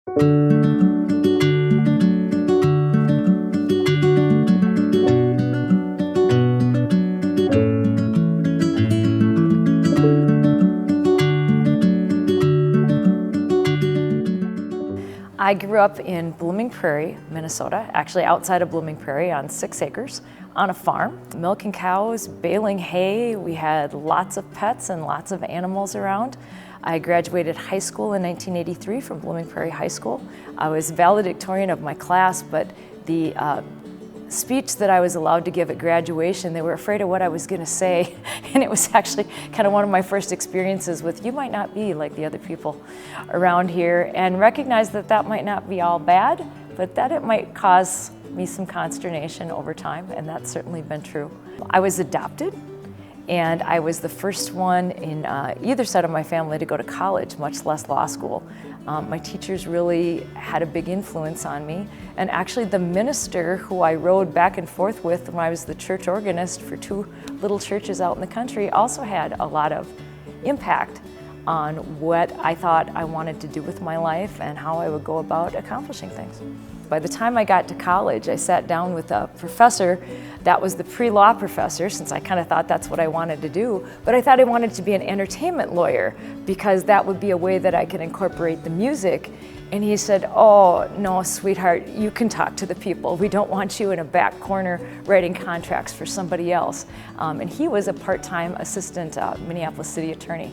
I grew up in Blooming Prairie, Minnesota, actually outside of Blooming Prairie on 6 acres on a farm, milking cows, baling hay. We had lots of pets and lots of animals around. I graduated high school in 1983 from Blooming Prairie High School. I was valedictorian of my class, but the speech that I was allowed to give at graduation, they were afraid of what I was going to say, and it was actually kind of one of my first experiences with, you might not be like the other people around here, and recognize that that might not be all bad, but that it might cause me some consternation over time, and that's certainly been true. I was adopted, and I was the first one in either side of my family to go to college, much less law school. My teachers really had a big influence on me, and actually the minister who I rode back and forth with when I was the church organist for 2 little churches out in the country also had a lot of impact on what I thought I wanted to do with my life and how I would go about accomplishing things. By the time I got to college, I sat down with a professor that was the pre-law professor, since I kind of thought that's what I wanted to do, but I thought I wanted to be an entertainment lawyer because that would be a way that I could incorporate the music. And he said, "Oh, no, sweetheart, you can talk to the people. We don't want you in a back corner writing contracts for somebody else." And he was a part-time assistant Minneapolis city attorney.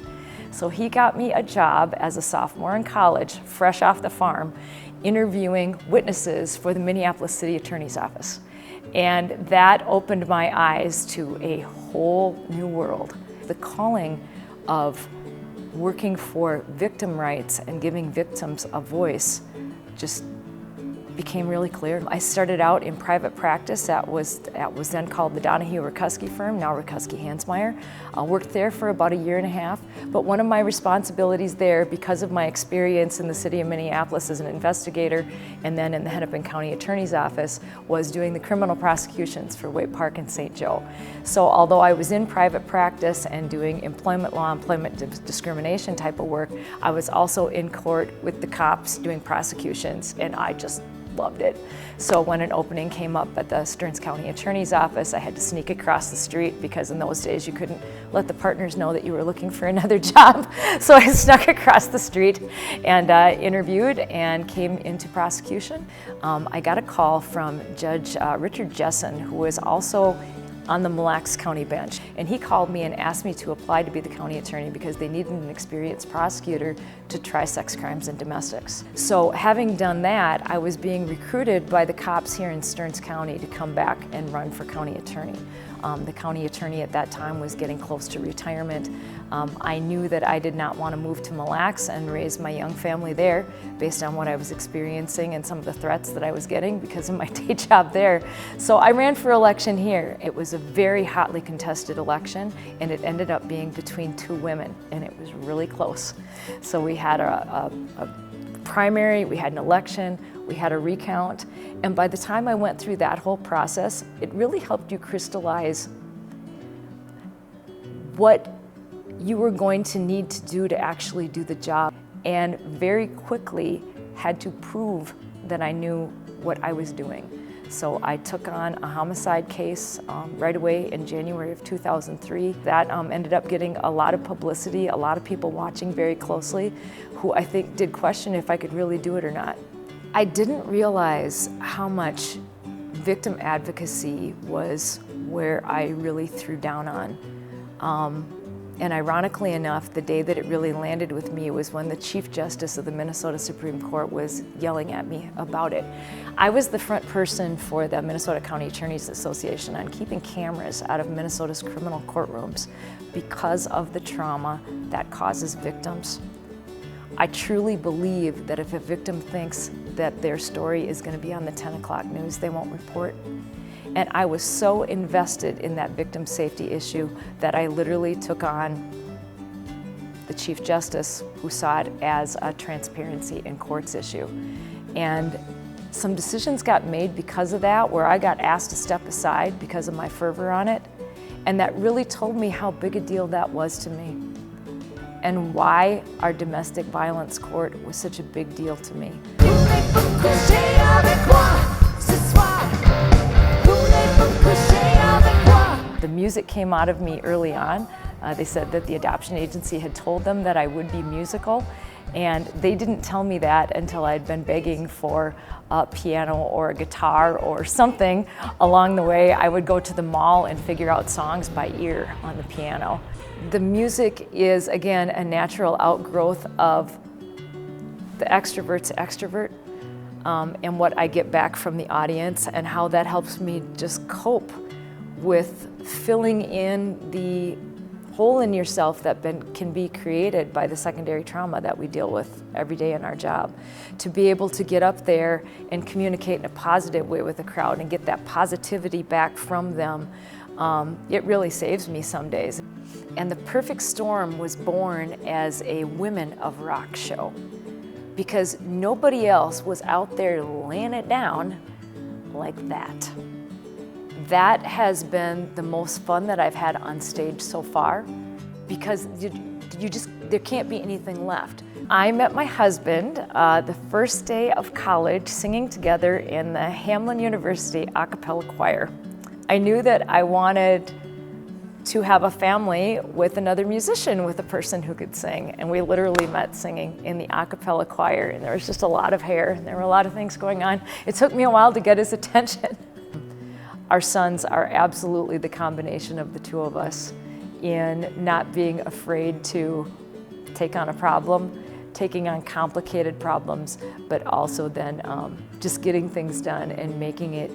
So he got me a job as a sophomore in college, fresh off the farm, interviewing witnesses for the Minneapolis City Attorney's Office. And that opened my eyes to a whole new world. The calling of working for victim rights and giving victims a voice just became really clear. I started out in private practice that was then called the Donahue-Rikuski firm, now Rikuski-Hansmeier. I worked there for about 1.5 years, but one of my responsibilities there, because of my experience in the city of Minneapolis as an investigator and then in the Hennepin County Attorney's Office, was doing the criminal prosecutions for Waite Park and St. Joe. So although I was in private practice and doing employment law, employment discrimination type of work, I was also in court with the cops doing prosecutions, and I just loved it. So when an opening came up at the Stearns County Attorney's Office, I had to sneak across the street because in those days you couldn't let the partners know that you were looking for another job. So I snuck across the street and interviewed and came into prosecution. I got a call from Judge Richard Jessen, who was also on the Mille Lacs County bench. And he called me and asked me to apply to be the county attorney because they needed an experienced prosecutor to try sex crimes and domestics. So having done that, I was being recruited by the cops here in Stearns County to come back and run for county attorney. The county attorney at that time was getting close to retirement. I knew that I did not want to move to Mille Lacs and raise my young family there based on what I was experiencing and some of the threats that I was getting because of my day job there. So I ran for election here. It was a very hotly contested election, and it ended up being between 2 women, and it was really close. So we had a primary, we had an election, we had a recount, and by the time I went through that whole process, it really helped you crystallize what you were going to need to do to actually do the job, and very quickly had to prove that I knew what I was doing. So I took on a homicide case right away in January of 2003. That ended up getting a lot of publicity, a lot of people watching very closely, who I think did question if I could really do it or not. I didn't realize how much victim advocacy was where I really threw down on. And ironically enough, the day that it really landed with me was when the Chief Justice of the Minnesota Supreme Court was yelling at me about it. I was the front person for the Minnesota County Attorneys Association on keeping cameras out of Minnesota's criminal courtrooms because of the trauma that causes victims. I truly believe that if a victim thinks that their story is going to be on the 10 o'clock news, they won't report. And I was so invested in that victim safety issue that I literally took on the Chief Justice, who saw it as a transparency in courts issue. And some decisions got made because of that, where I got asked to step aside because of my fervor on it. And that really told me how big a deal that was to me. and why our domestic violence court was such a big deal to me. The music came out of me early on. They said that the adoption agency had told them that I would be musical, and they didn't tell me that until I'd been begging for a piano or a guitar or something along the way. I would go to the mall and figure out songs by ear on the piano. The music is, again, a natural outgrowth of the extrovert's extrovert, and what I get back from the audience and how that helps me just cope with filling in the hole in yourself that can be created by the secondary trauma that we deal with every day in our job. To be able to get up there and communicate in a positive way with the crowd and get that positivity back from them, it really saves me some days. And The Perfect Storm was born as a Women of Rock show because nobody else was out there laying it down like that. That has been the most fun that I've had on stage so far because there can't be anything left. I met my husband the first day of college singing together in the Hamline University a cappella choir. I knew that I wanted to have a family with another musician, with a person who could sing. And we literally met singing in the a cappella choir, and there was just a lot of hair, and there were a lot of things going on. It took me a while to get his attention. Our sons are absolutely the combination of the two of us in not being afraid to take on a problem, taking on complicated problems, but also then just getting things done and making it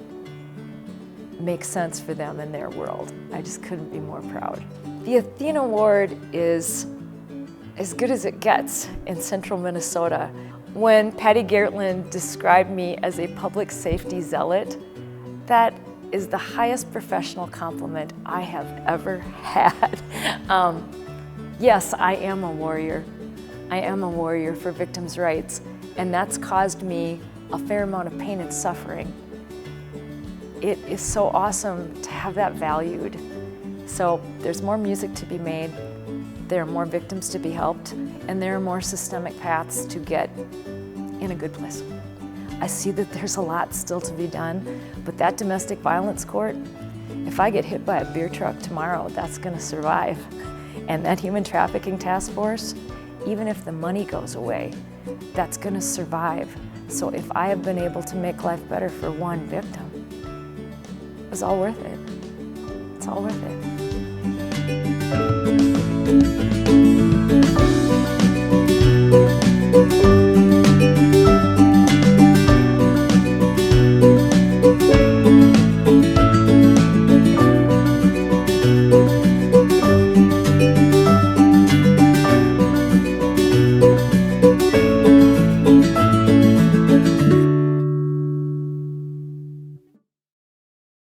make sense for them in their world. I just couldn't be more proud. The ATHENA Award is as good as it gets in central Minnesota. When Patty Gertland described me as a public safety zealot, that is the highest professional compliment I have ever had. Yes, I am a warrior. I am a warrior for victims' rights, and that's caused me a fair amount of pain and suffering. It is so awesome to have that valued. So there's more music to be made, there are more victims to be helped, and there are more systemic paths to get in a good place. I see that there's a lot still to be done, but that domestic violence court, if I get hit by a beer truck tomorrow, that's gonna survive. And that human trafficking task force, even if the money goes away, that's gonna survive. So if I have been able to make life better for one victim, it's all worth it. It's all worth it.